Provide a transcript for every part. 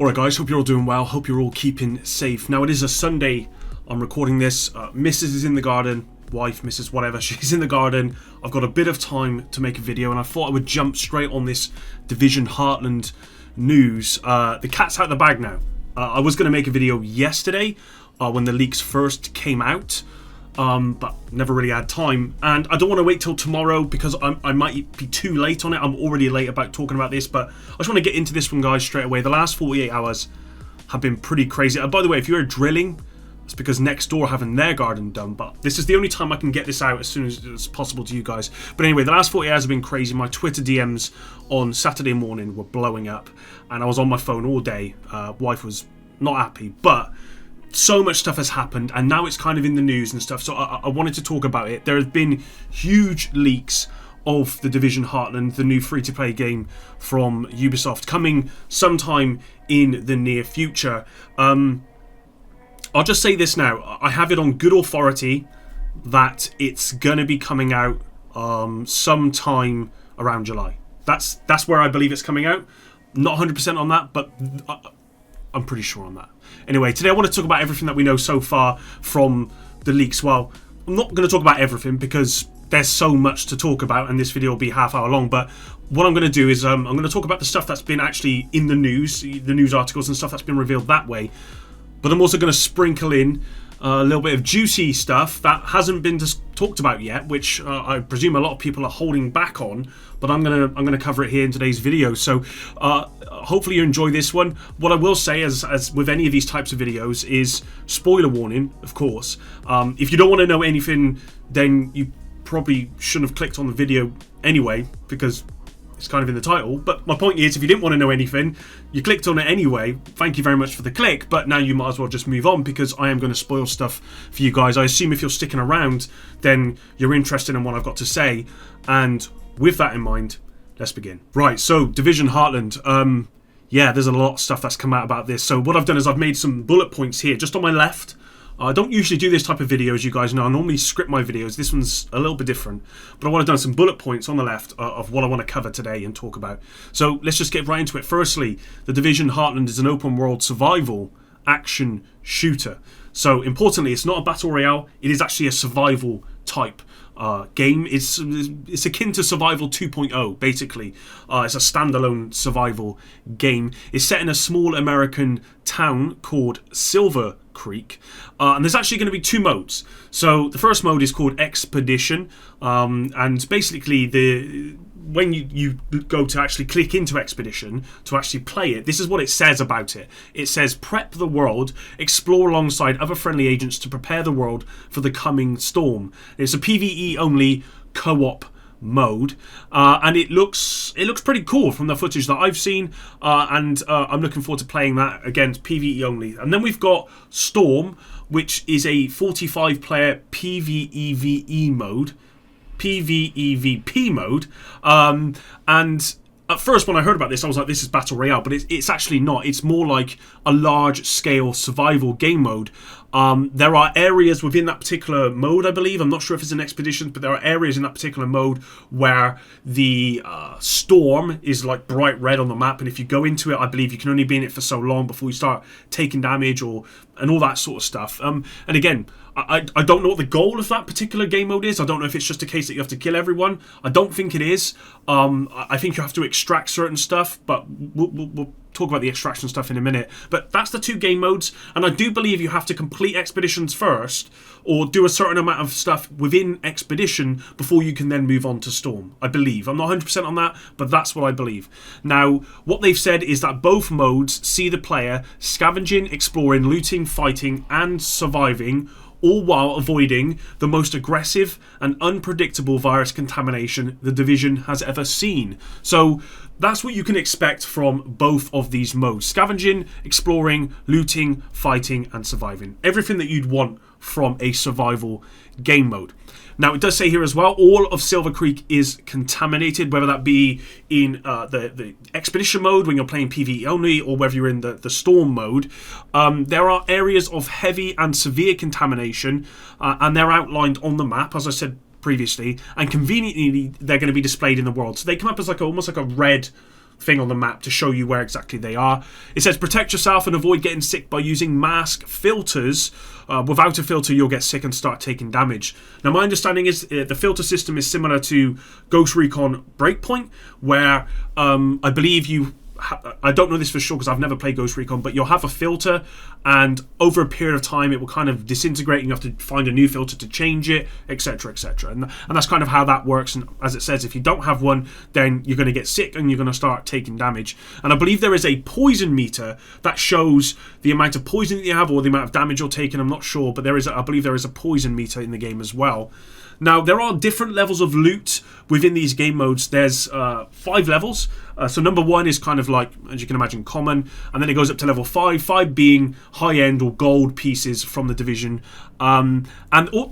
Alright guys, hope you're all doing well, hope you're all keeping safe. Now it is a Sunday, I'm recording this, Mrs. is in the garden, wife, Mrs. whatever, she's in the garden. I've got a bit of time to make a video and I thought I would jump straight on this Division Heartland news. The cat's out of the bag now. I was going to make a video yesterday when the leaks first came out, but never really had time, and I don't want to wait till tomorrow because I might be too late on it. I'm already late about talking about this, but I just want to get into this one, guys, straight away. The last 48 hours have been pretty crazy. By the way, if you're drilling, it's because next door having their garden done, but this is the only time I can get this out as soon as it's possible to you guys. But anyway, the last 48 hours have been crazy. My Twitter DMs on Saturday morning were blowing up, and I was on my phone all day. Wife was not happy, but so much stuff has happened, and now it's kind of in the news and stuff, so I wanted to talk about it. There have been huge leaks of the Division Heartland, the new free-to-play game from Ubisoft, coming sometime in the near future. I'll just say this now, I have it on good authority that it's gonna be coming out sometime around July. That's where I believe it's coming out. Not 100% on that, but I'm pretty sure on that. Anyway, today I want to talk about everything that we know so far from the leaks. Well, I'm not going to talk about everything because there's so much to talk about and this video will be half hour long, but what I'm going to do is I'm going to talk about the stuff that's been actually in the news articles and stuff that's been revealed that way, but I'm also going to sprinkle in a little bit of juicy stuff that hasn't been talked about yet, which I presume a lot of people are holding back on, but I'm gonna cover it here in today's video. So hopefully you enjoy this one. What I will say, as with any of these types of videos, is spoiler warning, of course. If you don't want to know anything, then you probably shouldn't have clicked on the video anyway, because it's kind of in the title. But my point is, if you didn't want to know anything, you clicked on it anyway. Thank you very much for the click, but now you might as well just move on because I am going to spoil stuff for you guys. I assume if you're sticking around, then you're interested in what I've got to say. And with that in mind, let's begin. Right, so Division Heartland. Yeah, there's a lot of stuff that's come out about this. So what I've done is I've made some bullet points here, just on my left. I don't usually do this type of video, as you guys know. I normally script my videos. This one's a little bit different. But I want to do some bullet points on the left of what I want to cover today and talk about. So let's just get right into it. Firstly, the Division Heartland is an open world survival action shooter. So importantly, it's not a battle royale. It is actually a survival type game. It's akin to Survival 2.0, basically. It's a standalone survival game. It's set in a small American town called Silver Creek, and there's actually going to be two modes. So the first mode is called Expedition, and basically when you go to actually click into Expedition to actually play it, this is what it says about it. It says, prep the world, explore alongside other friendly agents to prepare the world for the coming storm. It's a PvE only co-op mode, and it looks pretty cool from the footage that I've seen, and I'm looking forward to playing that. Again, PvE only. And then we've got Storm, which is a 45 player PvEVE mode, PvEVP mode, and at first when I heard about this I was like, this is Battle Royale, but it's actually not. It's more like a large scale survival game mode. There are areas within that particular mode, I believe, I'm not sure if it's an expedition, but there are areas in that particular mode where the storm is like bright red on the map, and if you go into it, I believe you can only be in it for so long before you start taking damage and all that sort of stuff. And again, I don't know what the goal of that particular game mode is. I don't know if it's just a case that you have to kill everyone. I don't think it is. I think you have to extract certain stuff, but we'll talk about the extraction stuff in a minute. But that's the two game modes, and I do believe you have to complete expeditions first, or do a certain amount of stuff within Expedition before you can then move on to Storm, I believe. I'm not 100% on that, but that's what I believe. Now, what they've said is that both modes see the player scavenging, exploring, looting, fighting, and surviving, all while avoiding the most aggressive and unpredictable virus contamination the Division has ever seen. So that's what you can expect from both of these modes: scavenging, exploring, looting, fighting, and surviving. Everything that you'd want from a survival game mode. Now, it does say here as well, all of Silver Creek is contaminated, whether that be in the Expedition mode when you're playing PvE only, or whether you're in the Storm mode. There are areas of heavy and severe contamination, and they're outlined on the map, as I said previously, and conveniently they're going to be displayed in the world. So they come up as like almost like a red thing on the map to show you where exactly they are. It says protect yourself and avoid getting sick by using mask filters. Without a filter, you'll get sick and start taking damage. Now, my understanding is the filter system is similar to Ghost Recon Breakpoint, where I believe you... I don't know this for sure because I've never played Ghost Recon, but you'll have a filter, and over a period of time it will kind of disintegrate and you have to find a new filter to change it, etc, etc. And that's kind of how that works. And as it says, if you don't have one, then you're going to get sick and you're going to start taking damage. And I believe there is a poison meter that shows the amount of poison that you have or the amount of damage you're taking. I'm not sure, but I believe there is a poison meter in the game as well. Now, there are different levels of loot within these game modes. There's 5 levels. So number 1 is kind of like, as you can imagine, common. And then it goes up to level 5. 5 being high-end or gold pieces from the Division. And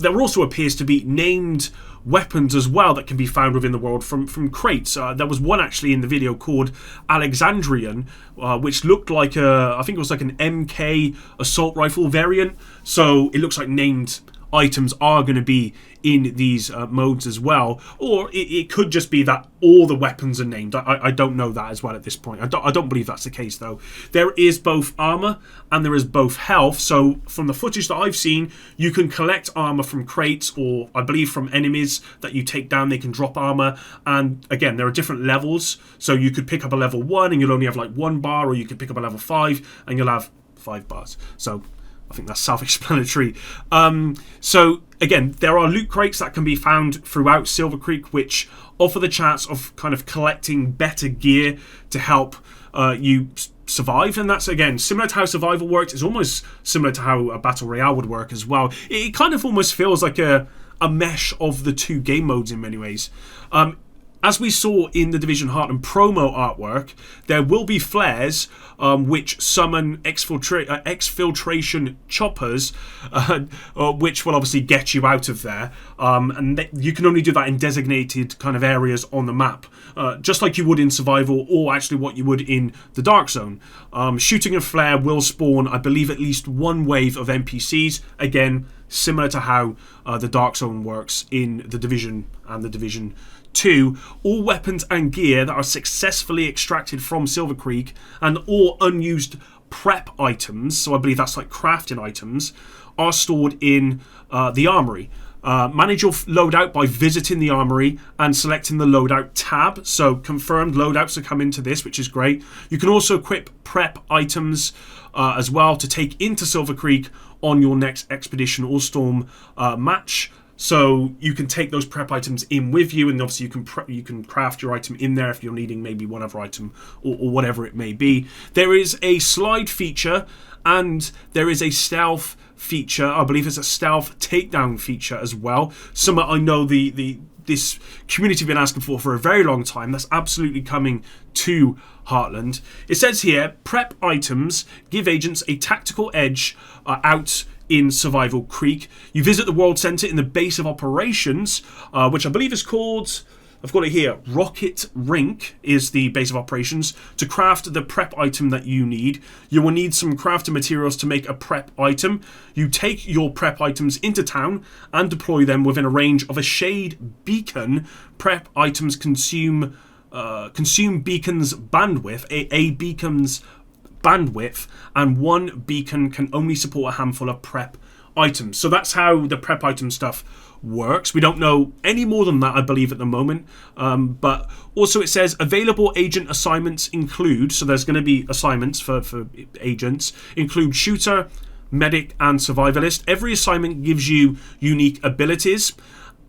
there also appears to be named weapons as well that can be found within the world from crates. There was one actually in the video called Alexandrian, which looked like I think it was like an MK assault rifle variant. So it looks like named items are going to be in these modes as well, or it could just be that all the weapons are named. I don't know that as well at this point. I don't believe that's the case though. There is both armor and there is both health. So from the footage that I've seen, you can collect armor from crates, or I believe from enemies that you take down, they can drop armor. And again, there are different levels, so you could pick up a level 1 and you'll only have like 1 bar, or you could pick up a level 5 and you'll have 5 bars. So I think that's self-explanatory. So again, there are loot crates that can be found throughout Silver Creek, which offer the chance of kind of collecting better gear to help you survive. And that's, again, similar to how survival works. It's almost similar to how a battle royale would work as well. It kind of almost feels like a mesh of the 2 game modes in many ways. As we saw in the Division Heartland promo artwork, there will be flares which summon exfiltration choppers, which will obviously get you out of there. And you can only do that in designated kind of areas on the map, just like you would in survival, or actually what you would in the Dark Zone. Shooting a flare will spawn, I believe, at least 1 wave of NPCs. Again, similar to how the Dark Zone works in the Division and the Division 2, all weapons and gear that are successfully extracted from Silver Creek and all unused prep items, so I believe that's like crafting items, are stored in the Armory. Manage your loadout by visiting the Armory and selecting the loadout tab. So confirmed loadouts to come into this, which is great. You can also equip prep items as well to take into Silver Creek on your next Expedition All-Storm match. So you can take those prep items in with you, and obviously you can craft your item in there if you're needing maybe one other item or whatever it may be. There is a slide feature and there is a stealth feature. I believe it's a stealth takedown feature as well. Something I know this community have been asking for a very long time. That's absolutely coming to Heartland. It says here, prep items give agents a tactical edge out in Survival Creek. You visit the World Center in the base of operations, which I believe is called, I've got it here, Rocket Rink is the base of operations, to craft the prep item that you need. You will need some crafting materials to make a prep item. You take your prep items into town and deploy them within a range of a shade beacon. Prep items consume beacon's bandwidth, a beacon's bandwidth, and 1 beacon can only support a handful of prep items. So that's how the prep item stuff works. We don't know any more than that, I believe, at the moment. But also it says available agent assignments include, so there's going to be assignments for agents, include shooter, medic, and survivalist. Every assignment gives you unique abilities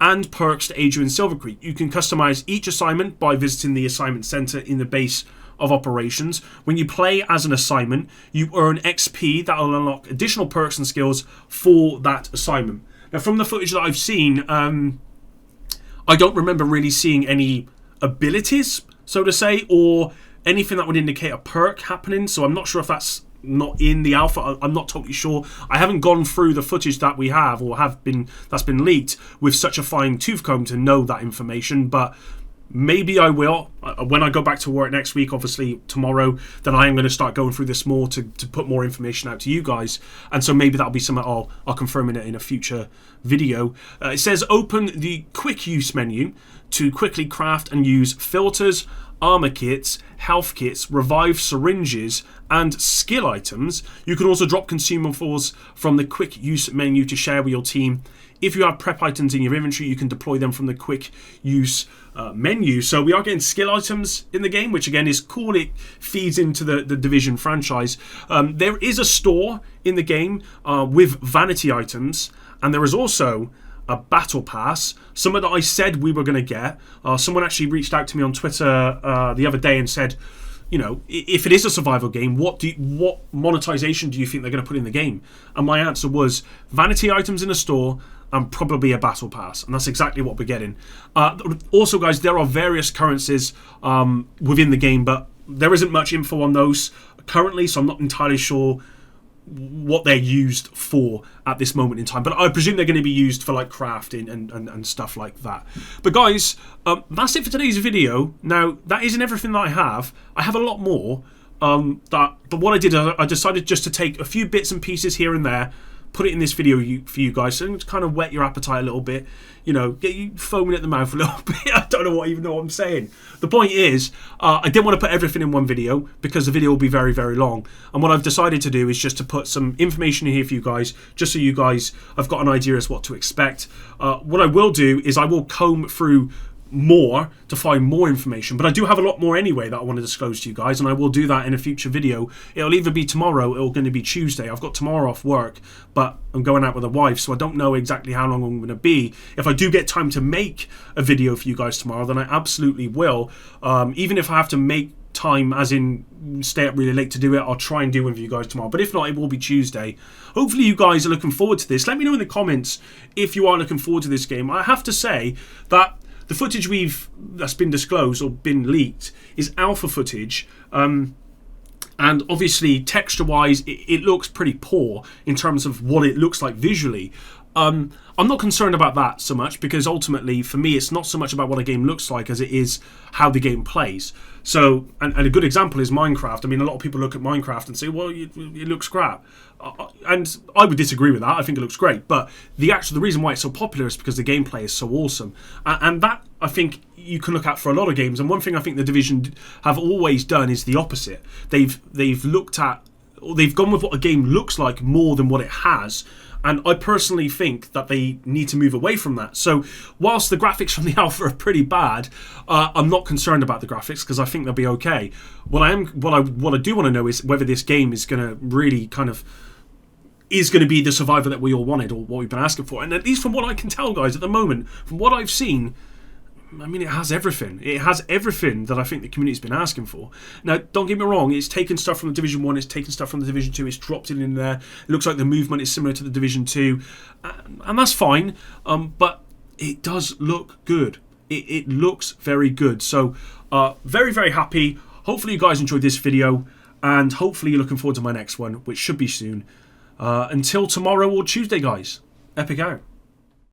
and perks to aid you in Silver Creek. You can customize each assignment by visiting the assignment center in the base of operations. When you play as an assignment, you earn XP that will unlock additional perks and skills for that assignment. Now, from the footage that I've seen, I don't remember really seeing any abilities, so to say, or anything that would indicate a perk happening. So I'm not sure if that's not in the alpha. I'm not totally sure. I haven't gone through the footage that we have or that's been leaked with such a fine tooth comb to know that information, but maybe I will. when I go back to work next week, obviously tomorrow, then I am going to start going through this more to put more information out to you guys. And so maybe that'll be something I'll confirm in a future video. It says open the quick use menu to quickly craft and use filters, armor kits, health kits, revive syringes, and skill items. You can also drop consumables from the quick use menu to share with your team. If you have prep items in your inventory, you can deploy them from the quick use menu. So we are getting skill items in the game, which again is cool. It feeds into the Division franchise. There is a store in the game with vanity items, and there is also a battle pass, something that I said we were going to get. Someone actually reached out to me on Twitter the other day and said, you know, if it is a survival game, what monetization do you think they're going to put in the game? And my answer was vanity items in a store and probably a battle pass, and that's exactly what we're getting. Also, guys, there are various currencies within the game, but there isn't much info on those currently, so I'm not entirely sure what they're used for at this moment in time, but I presume they're going to be used for like crafting and stuff like that. But guys, that's it for today's video. Now, that isn't everything that I have a lot more, but what I did, I decided just to take a few bits and pieces here and there, put it in this video for you guys, so to kind of whet your appetite a little bit, you know, get you foaming at the mouth a little bit. I don't even know what I'm saying. The point is, I didn't want to put everything in one video because the video will be very, very long. And what I've decided to do is just to put some information in here for you guys, just so you guys have got an idea as what to expect. What I will do is I will comb through more to find more information, but I do have a lot more anyway that I want to disclose to you guys, and I will do that in a future video. It'll either be tomorrow or going to be Tuesday. I've got tomorrow off work, but I'm going out with a wife, so I don't know exactly how long I'm going to be. If I do get time to make a video for you guys tomorrow, then I absolutely will. Even if I have to make time, as in stay up really late to do it, I'll try and do one for you guys tomorrow, but if not, it will be Tuesday. Hopefully you guys are looking forward to this. Let me know in the comments if you are looking forward to this game. I have to say that the footage that's been disclosed or been leaked is alpha footage, and obviously texture-wise, it looks pretty poor in terms of what it looks like visually. I'm not concerned about that so much, because ultimately, for me, it's not so much about what a game looks like as it is how the game plays. So, and a good example is Minecraft. I mean, a lot of people look at Minecraft and say, well, it looks crap. And I would disagree with that. I think it looks great. But the reason why it's so popular is because the gameplay is so awesome. And that, I think, you can look at for a lot of games. And one thing I think the Division have always done is the opposite. They've gone with what a game looks like more than what it has. And I personally think that they need to move away from that. So whilst the graphics from the alpha are pretty bad, I'm not concerned about the graphics because I think they'll be okay. What I do want to know is whether this game is going to really be the survivor that we all wanted or what we've been asking for. And at least from what I can tell, guys, at the moment, from what I've seen, I mean, it has everything. It has everything that I think the community's been asking for. Now, don't get me wrong, it's taken stuff from the Division 1, it's taken stuff from the Division 2, it's dropped it in there. It looks like the movement is similar to the Division 2, and that's fine, but it does look good. It looks very good. So, very, very happy. Hopefully you guys enjoyed this video, and hopefully you're looking forward to my next one, which should be soon. Until tomorrow or Tuesday, guys. Epic out.